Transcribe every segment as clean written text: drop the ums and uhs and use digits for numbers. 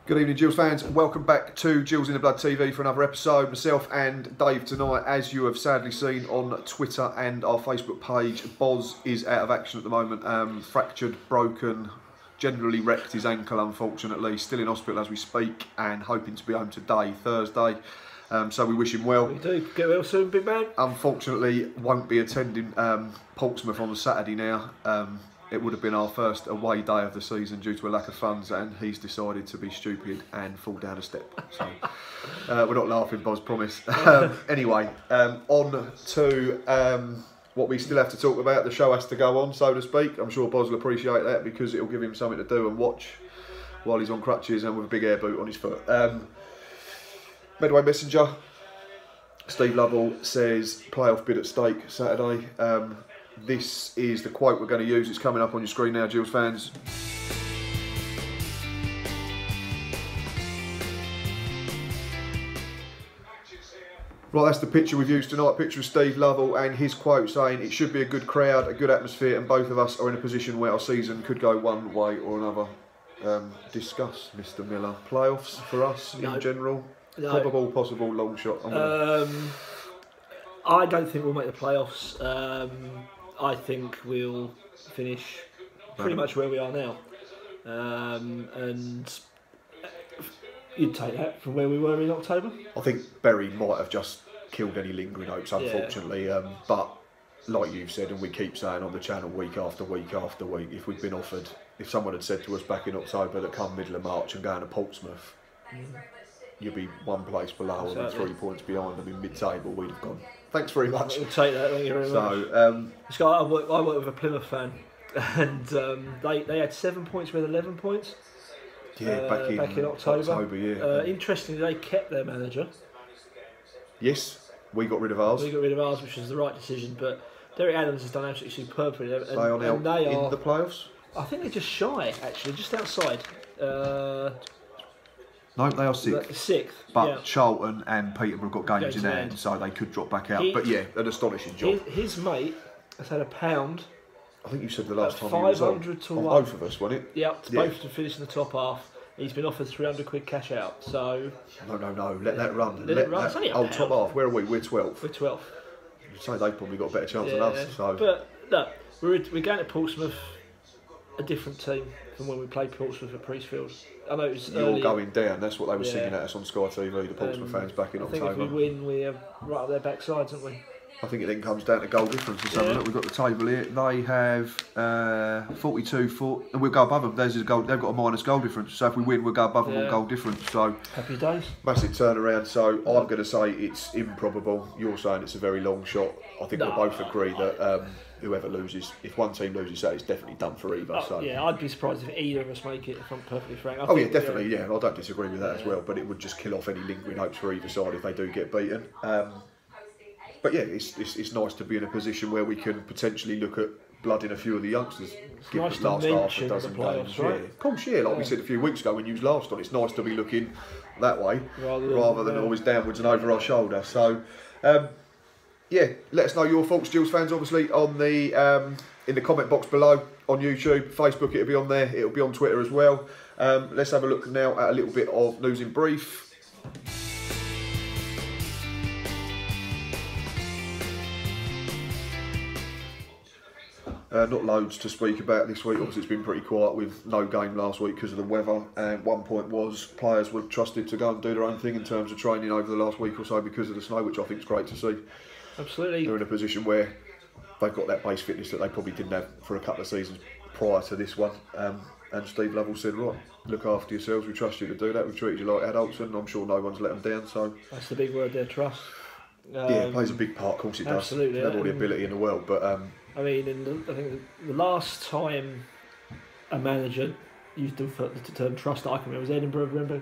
Good evening, Gills fans. Welcome back to Gills in the Blood TV for another episode. Myself and Dave tonight, as you have sadly seen on Twitter and our Facebook page, Boz is out of action at the moment. Fractured, broken, generally wrecked his ankle, unfortunately. Still in hospital as we speak and hoping to be home today, Thursday. So we wish him well. We do. Get well soon, big man. Unfortunately, won't be attending Portsmouth on Saturday now. It would have been our first away day of the season due to a lack of funds, and he's decided to be stupid and fall down a step. So we're not laughing, Boz, promise. Anyway, on to what we still have to talk about. The show has to go on, so to speak. I'm sure Boz will appreciate that because it'll give him something to do and watch while he's on crutches and with a big air boot on his foot. Medway Messenger, Steve Lovell says playoff bid at stake Saturday. This is the quote we're going to use. It's coming up on your screen now, Gills fans. Right, that's the picture we've used tonight. Picture of Steve Lovell and his quote saying it should be a good crowd, a good atmosphere, and both of us are in a position where our season could go one way or another. Discuss, Mr. Miller. Playoffs for us in general? No. Probable, possible, long shot? I don't think we'll make the playoffs. I think we'll finish pretty much where we are now. And you'd take that from where we were in October? I think Berry might have just killed any lingering hopes, unfortunately. Yeah. But like you've said, and we keep saying on the channel week after week after week, if we'd been offered, if someone had said to us back in October that come middle of March and going to Portsmouth, you'd be one place below and 3 points behind them in mid-table, we'd have gone, thanks very much. We'll take that, thank you very much. So, I work with a Plymouth fan, and they had 7 points with 11 points. Yeah, back in October yeah. Interestingly, they kept their manager. Yes, we got rid of ours. We got rid of ours, which was the right decision, but Derek Adams has done absolutely superbly. They are now in the playoffs? I think they're just shy, actually, just outside. No, they are sixth. But yeah. Charlton and Peterborough got games in hand, so they could drop back out. But yeah, an astonishing job. His mate has had £1. I think you said the last time 500 to 1. Both of us, wasn't it? Yep, both to finish in the top half. He's been offered 300 quid cash out. So no, let that run. Let it run. It's only £1. Top half. Where are we? We're 12th. We're 12th. You'd say they've probably got a better chance than us. So. But look, we're going to Portsmouth, a different team from when we played Portsmouth at Priestfield. I know it was You're going down. That's what they were singing at us on Sky TV, the Portsmouth fans back in October. I think if we win, we are right up their backsides, aren't we? I think it then comes down to goal difference or something. Look, we've got the table here. They have 42, and we'll go above them. There's a goal. They've got a minus goal difference. So if we win, we'll go above them on goal difference. So happy days. Massive turnaround. So I'm going to say it's improbable. You're saying it's a very long shot. I think we'll both agree that whoever loses, if one team loses that, it's definitely done for either. So yeah, I'd be surprised if either of us make it, if I'm perfectly frank. Yeah, definitely. Yeah, I don't disagree with that as well. But it would just kill off any lingering hopes for either side if they do get beaten. But yeah, it's nice to be in a position where we can potentially look at blooding a few of the youngsters. It's nice to mention the playoffs, right? Of course, yeah. Like we said a few weeks ago when you was last on, it's nice to be looking that way rather than always downwards and over our shoulder. So, yeah, let us know your thoughts, Gills fans. Obviously, on the in the comment box below on YouTube, Facebook, it'll be on there. It'll be on Twitter as well. Let's have a look now at a little bit of news in brief. Not loads to speak about this week. Obviously, it's been pretty quiet with no game last week because of the weather. And one point was players were trusted to go and do their own thing in terms of training over the last week or so because of the snow, which I think is great to see. Absolutely. They're in a position where they've got that base fitness that they probably didn't have for a couple of seasons prior to this one. And Steve Lovell said, right, look after yourselves. We trust you to do that. We've treated you like adults, and I'm sure no one's let them down. So that's the big word there, trust. Yeah, it plays a big part. Of course, it does. Absolutely. They have all the ability in the world, but. I mean, I think the last time a manager used the term trust that I can remember was Edinburgh. Remember,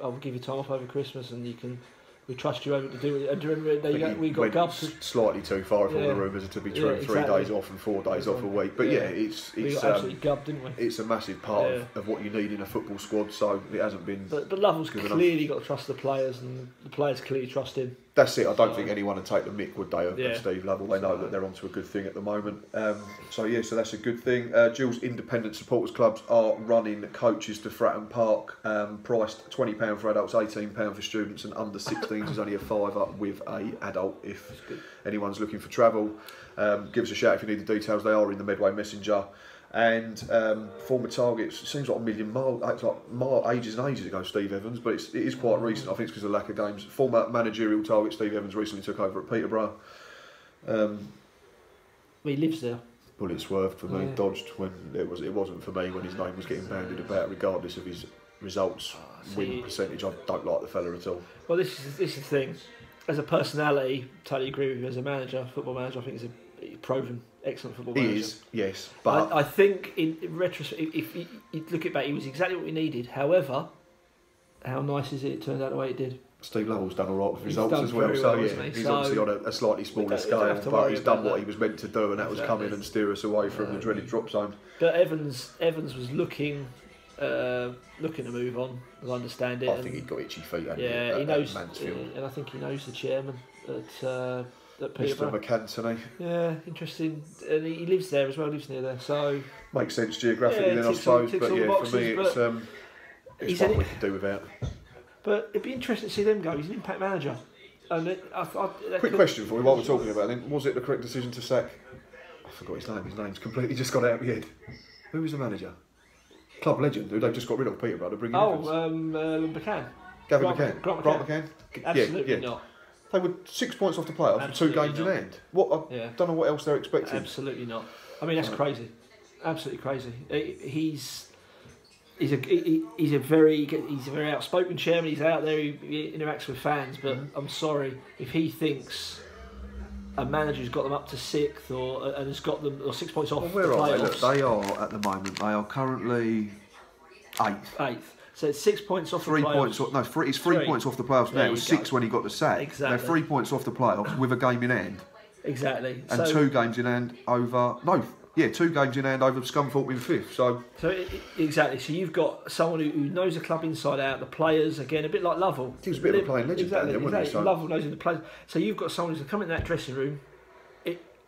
I'll give you time off over Christmas, and we trust you over to do it. And do you remember we got gubbed slightly too far if all the rumours are to be true. Yeah, 3 days off and 4 days off a week. But we got absolutely gubbed, didn't we? It's a massive part of what you need in a football squad. So it hasn't been. But Lovell's clearly got to trust the players, and the players clearly trust him. That's it. I don't think anyone would take the mick, would they, of Yeah. Steve Lovell? They know that they're onto a good thing at the moment. So that's a good thing. Gill's independent supporters clubs are running coaches to Fratton Park, priced £20 for adults, £18 for students, and under 16s is only a £5 with a adult. If anyone's looking for travel, give us a shout if you need the details. They are in the Medway Messenger. And former targets, it seems like a million ages and ages ago, Steve Evans, but it is quite recent. I think it's because of the lack of games. Former managerial target Steve Evans recently took over at Peterborough. He lives there. Bullet swerved for me, dodged when it wasn't for me when his name was getting bandied about, regardless of his results, win percentage. I don't like the fella at all. Well, this is the thing. As a personality, totally agree with you. As a manager, football manager, I think he's a proven excellent football manager. He is, yes. But I think in retrospect, if you look at back, he was exactly what we needed. However, how nice is it turned out the way it did? Steve Lovell's done all right with results as well, so yeah, he's obviously on a slightly smaller scale, but he's done what he was meant to do, and that was come in and steer us away from the dreaded drop zone. But Evans was looking to move on, as I understand it. I think he'd got itchy feet. Yeah, he knows, Mansfield. and I think he knows the chairman at Mr. Peterborough. McAntony. Yeah, interesting. And he lives there as well, lives near there, so... Makes sense geographically then, I suppose, but yeah, boxes, for me it's what we could do without. But it'd be interesting to see them go. He's an impact manager. And Quick question for you, while we're talking about then, was it the correct decision to sack... I forgot his name, his name's completely just got out of my head. Who was the manager? Club legend, who they've just got rid of Peterborough to bring in McCann. Gavin McCann. Grant McCann? Absolutely not. They were 6 points off the playoffs with 2 games in hand. I don't know what else they're expecting. Absolutely not. I mean, that's crazy. Absolutely crazy. He's a very outspoken chairman. He's out there. He interacts with fans. But I'm sorry if he thinks a manager's got them up to 6th and has got them 6 points off. Well, where are they? Look, they are at the moment. They are currently 8th. So it's 6 points off the playoffs. It's 3 points off the playoffs now. It was 6 when he got the sack. Exactly. They're 3 points off the playoffs with a game in hand. Exactly. And 2 games in hand over... 2 games in hand over Scunthorpe in 5th. Exactly. So you've got someone who knows the club inside out, the players, again, a bit like Lovell. He was a bit of a playing legend down there, wasn't he? So Lovell knows the players. So you've got someone who's going to come in that dressing room,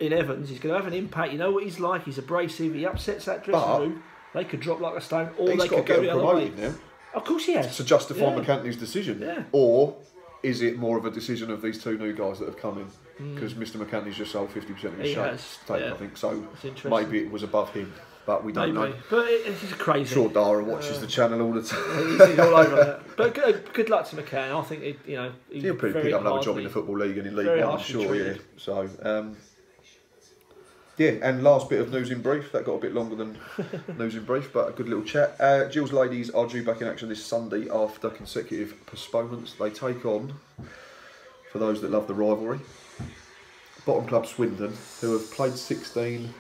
in Evans, he's going to have an impact. You know what he's like. He's abrasive. He upsets that dressing room. They could drop like a stone, or they could go the other way. Now. Of course he has. To justify McAntony's decision. Yeah. Or is it more of a decision of these 2 new guys that have come in? Because Mr. McAntony's just sold 50% of his stake, I think. So maybe it was above him, but we don't know. But it's crazy. Sure, Dara watches the channel all the time. He's all over that. But good luck to McCann. I think he'll probably pick up another job in the Football League and in League One, I'm sure. Yeah. So. And last bit of news in brief. That got a bit longer than news in brief, but a good little chat. Gill's ladies are due back in action this Sunday after consecutive postponements. They take on, for those that love the rivalry, bottom club Swindon, who have played 16,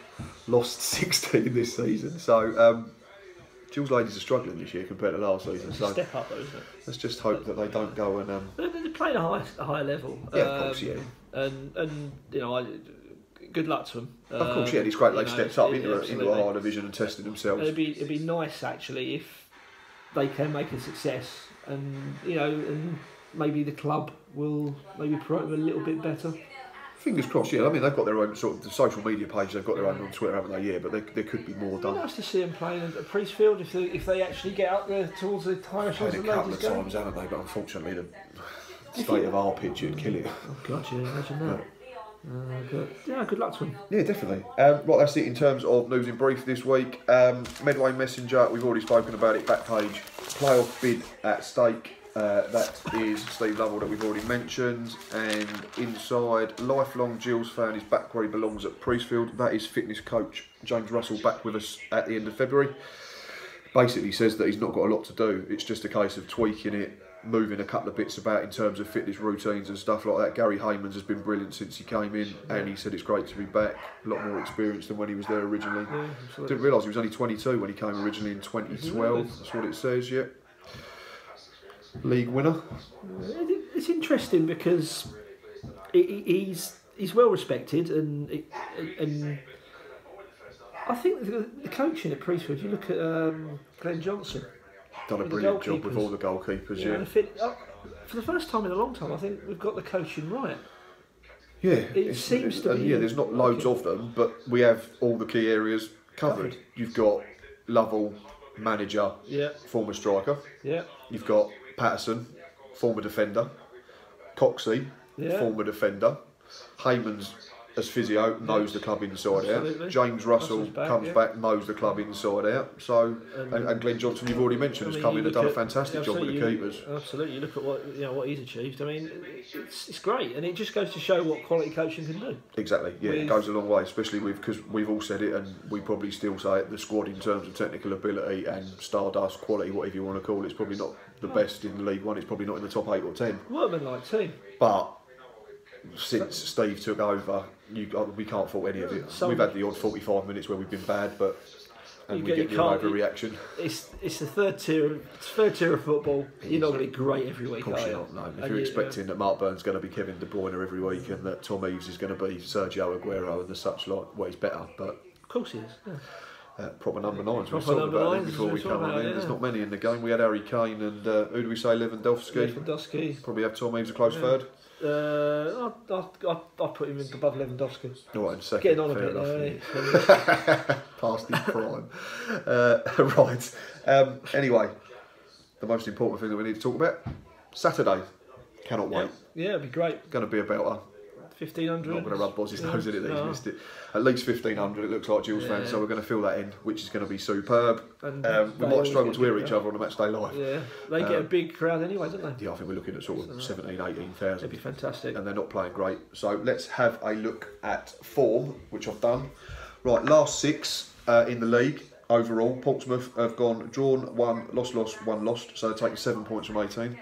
lost 16 this season. So Gill's ladies are struggling this year compared to last season. So step up, though, isn't it? Let's just hope that they don't go and. They're playing a high level. Yeah, of course, yeah. And good luck to them. Of course, yeah. It's great they stepped up into a higher division and tested themselves. It'd be nice actually if they can make a success, and and maybe the club will maybe promote them a little bit better. Fingers crossed, yeah. I mean, they've got their own sort of social media page. They've got their own on Twitter, haven't they? Yeah, but there could be more done. It'd be nice to see them playing at Priestfield if they actually get up there towards the higher shots. They've played a couple of times, haven't they? But unfortunately, the state of our pitch would kill it. Oh God, yeah, imagine that. Good luck to him. Yeah, definitely. Right, that's it in terms of news in brief this week. Medway Messenger, we've already spoken about it. Back page, playoff bid at stake. That is Steve Lovell that we've already mentioned. And inside, lifelong Gills fan is back where he belongs at Priestfield. That is fitness coach James Russell back with us at the end of February. Basically says that he's not got a lot to do. It's just a case of tweaking it, moving a couple of bits about in terms of fitness routines and stuff like that. Gary Haymans has been brilliant since he came in, and he said it's great to be back. A lot more experience than when he was there originally. Yeah, didn't realise he was only 22 when he came originally in 2012. That's what it says, yeah. League winner. It's interesting because he's well respected, and I think the coaching at Priestfield. You look at Glenn Johnson. done a brilliant job with all the goalkeepers. Yeah. For the first time in a long time, I think we've got the coaching right. Yeah, it seems to be. Yeah, there's not loads of them, but we have all the key areas covered. You've got Lovell, manager, former striker. Yeah. You've got Patterson, former defender. Coxey, former defender. Heyman's as physio, knows the club inside out. James Russell comes back, knows the club inside out. So, and Glenn Johnson, you've already mentioned, has come in and done a fantastic job with the keepers. Absolutely, you look at what he's achieved. I mean, it's great, and it just goes to show what quality coaching can do. Exactly, yeah, it goes a long way, especially because we've all said it, and we probably still say it. The squad in terms of technical ability and stardust quality, whatever you want to call it, it's probably not the best in League One. It's probably not in the top 8 or 10. Workman-like team, but since Steve took over, we can't fault any of it. We've had the odd 45 minutes where we've been bad, but we get the overreaction. It's the third tier of football. You're not going to be great every week. Of course you're not. No. If you're expecting that Mark Burn's going to be Kevin De Bruyne every week and that Tom Eaves is going to be Sergio Aguero and the such like, well, he's better, but of course he is. Yeah. Proper number 9s. We talked about them before we come on in. There's not many in the game. We had Harry Kane and who do we say? Lewandowski. Probably have Tom Eaves a close third. I'll put him in above Lewandowski. All right, second. Getting on a bit there. Past his prime. Right. Anyway, the most important thing that we need to talk about, Saturday. Cannot wait. Yeah, it'd be great. Going to be about 1,500. Not going to rub Boz's nose in it, he's missed it. At least 1,500 it looks like, Jules fans, so we're going to fill that in, which is going to be superb. And we might struggle to hear each other on a match day live. Yeah, they get a big crowd anyway, don't they? Yeah, I think we're looking at sort of 17,000, 18,000. It'd be fantastic. And they're not playing great. So let's have a look at form, which I've done. Right, last 6 in the league overall. Portsmouth have gone drawn, 1, lost, 1 lost, so they're taking 7 points from 18.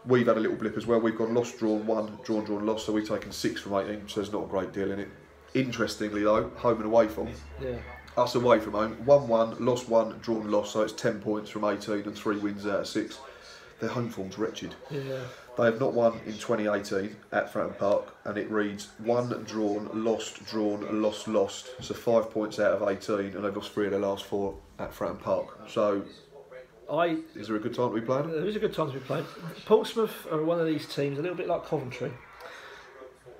We've had a little blip as well. We've gone lost, drawn, 1, drawn, lost. So we've taken 6 from 18. So there's not a great deal in it. Interestingly though, home and away from. Yeah. Us away from home, 1-1, lost 1, drawn, lost. So it's 10 points from 18 and 3 wins out of 6. Their home form's wretched. Yeah. They have not won in 2018 at Fratton Park, and it reads 1 drawn, lost, lost. So 5 points out of 18, and they've lost 3 of their last 4 at Fratton Park. So. Is there a good time to be playing? There is a good time to be playing. Portsmouth are one of these teams, a little bit like Coventry.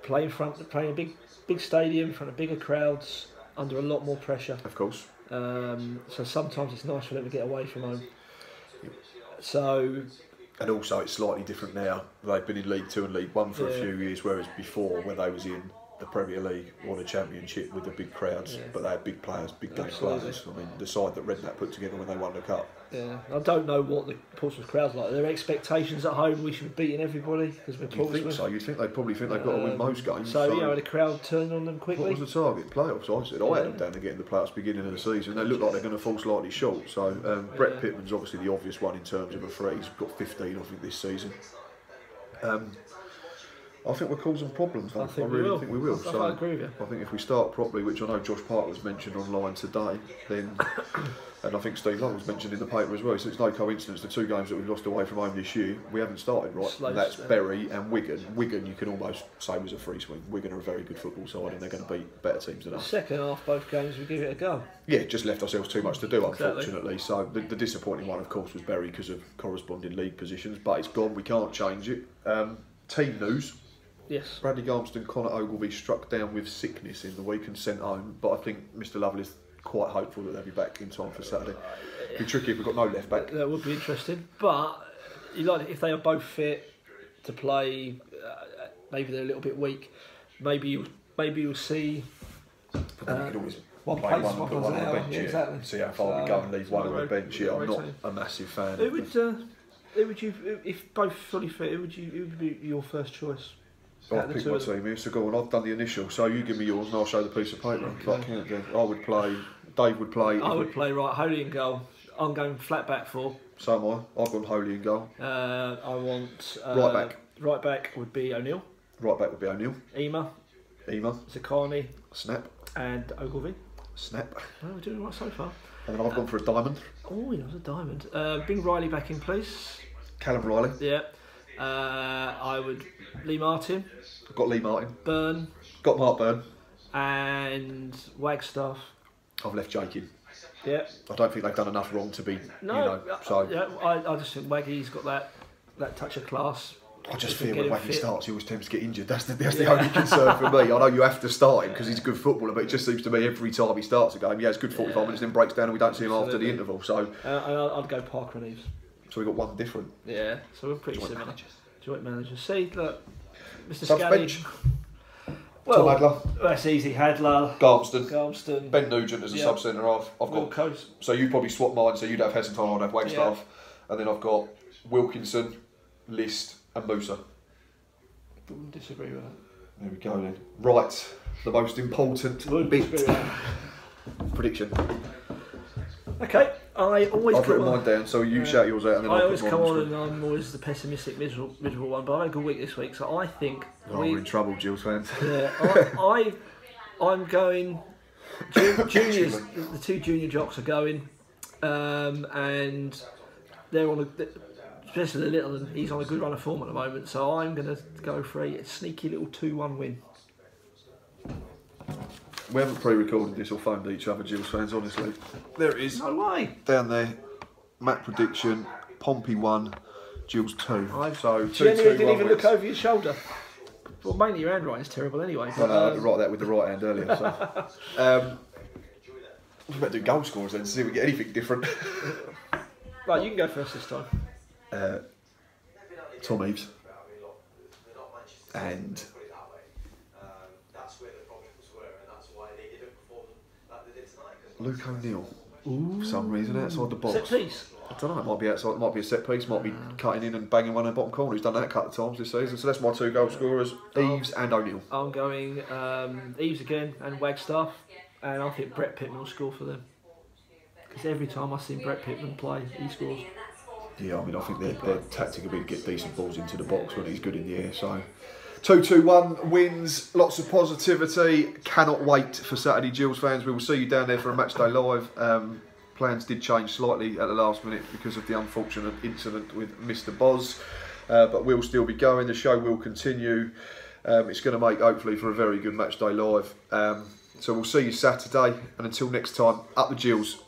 Playing a big stadium in front of bigger crowds, under a lot more pressure. Of course. So sometimes it's nice for them to get away from home. So. And also it's slightly different now. They've been in League 2 and League 1 for a few years, whereas before, when they was in the Premier League or the Championship with the big crowds, but they had big players, big game players. I mean, the side that Redknapp put together when they won the Cup. Yeah, I don't know what the Portsmouth crowd's like. Their expectations at home, we should be beating everybody because we're Portsmouth. You think so? You think they probably think they've got to win most games. So the crowd turned on them quickly. What was the target? Playoffs. I said I had them down to get in the playoffs beginning of the season. They look like they're going to fall slightly short. So Brett Pittman's obviously the obvious one in terms of a threat. He's got 15, I think, this season. I think we're causing problems. I really think we will. I agree with you. I think if we start properly, which I know Josh Parker's mentioned online today, then, and I think Steve Lovell's mentioned in the paper as well, so it's no coincidence the 2 games that we've lost away from home this year, we haven't started right. And that's Bury and Wigan. Wigan, you can almost say, was a free swing. Wigan are a very good football side and they're going to beat better teams than us. Second half, both games, we give it a go. Yeah, just left ourselves too much to do, unfortunately. So the disappointing one, of course, was Bury because of corresponding league positions, but it's gone. We can't change it. Team news. Yes. Bradley Garmston, Connor Ogilvie struck down with sickness in the week and sent home, but I think Mr. Lovell is quite hopeful that they'll be back in time for Saturday. It'd be tricky if we've got no left back. That would be interesting, but if they are both fit to play, maybe they're a little bit weak. Maybe you'll see. You could always one play place, one and put one on the bench. Exactly. See how far we go and leave one on the bench. I'm not a massive fan. Who would you, if both fully fit? Who would be your first choice? I'll pick my team here, so go on. I've done the initial, so you give me yours and I'll show the piece of paper. Okay. I would play, Dave would play. I would play Holy in goal. I'm going flat back 4. So am I. I've gone Holy in goal. I want right back. Right back would be O'Neill. Right back would be O'Neill. Ema. Zaccani. Snap. And Ogilvie. Snap. Well, we're doing right so far. And then I've gone for a diamond. Oh, he loves a diamond. Bring Riley back in, please. Callum Riley. Yeah. I would Lee Martin. I've got Lee Martin. Burn. Got Mark Burn. And Wagstaff. I've left Jake in. Yeah. I don't think they've done enough wrong to be, so. Yeah, I just think Waggy's got that touch of class. I just fear when Waggy starts, he always tends to get injured. That's the only concern for me. I know you have to start him because he's a good footballer, but it just seems to me every time he starts a game, it's good 45 minutes, then breaks down and we don't see him after the interval. So I'd go Parker and Eves. So we got one different. Yeah, so we're pretty similar. Joint managers. See, look, Mr. Bench. Well, Tom Hadler. That's easy. Hadler. Garmston. Ben Nugent as a sub centre half. I've got. Wilco's. So you'd probably swap mine. So you'd have Heseltine, I'd have Wagstaff, and then I've got Wilkinson, List, and Musa. Wouldn't disagree with that. There we go then. Right, the most important bit. Prediction. Okay, I always. I've written mine down, so you shout yours out, and then I I'll always put come mine on, and I'm always the pessimistic, miserable one. But I had a good week this week, so I think we're in trouble, Gills fans. Yeah, I'm going. Juniors, the two junior jocks are going, and they're on especially the little one. He's on a good run of form at the moment. So I'm going to go for a sneaky little 2-1 win. We haven't pre-recorded this or phoned each other, Gills fans, honestly. There it is. No way. Down there, Matt prediction, Pompey 1, Gills 2. So genuinely didn't even look over your shoulder. Well, mainly your handwriting's terrible anyway. But, I had to write that with the right hand earlier. So. We're about to do goal scorers then, to see if we get anything different. Right, you can go first this time. Tom Eves. And Luke O'Neill. For some reason, outside the box. Set piece. I don't know, it might be outside, it might be a set piece, might be cutting in and banging one in the bottom corner. He's done that a couple of times this season. So that's my two goal scorers, Eves and O'Neill. I'm going Eves again and Wagstaff, and I think Brett Pittman will score for them. Because every time I see Brett Pittman play, he scores. Yeah, I mean, I think their tactic will be to get decent balls into the box when he's good in the air. So 2-2-1 wins, lots of positivity. Cannot wait for Saturday, Gills fans. We will see you down there for a match day live. Plans did change slightly at the last minute because of the unfortunate incident with Mr. Boz, but we'll still be going. The show will continue. It's going to make, hopefully, for a very good match day live. So we'll see you Saturday, and until next time, up the Gills.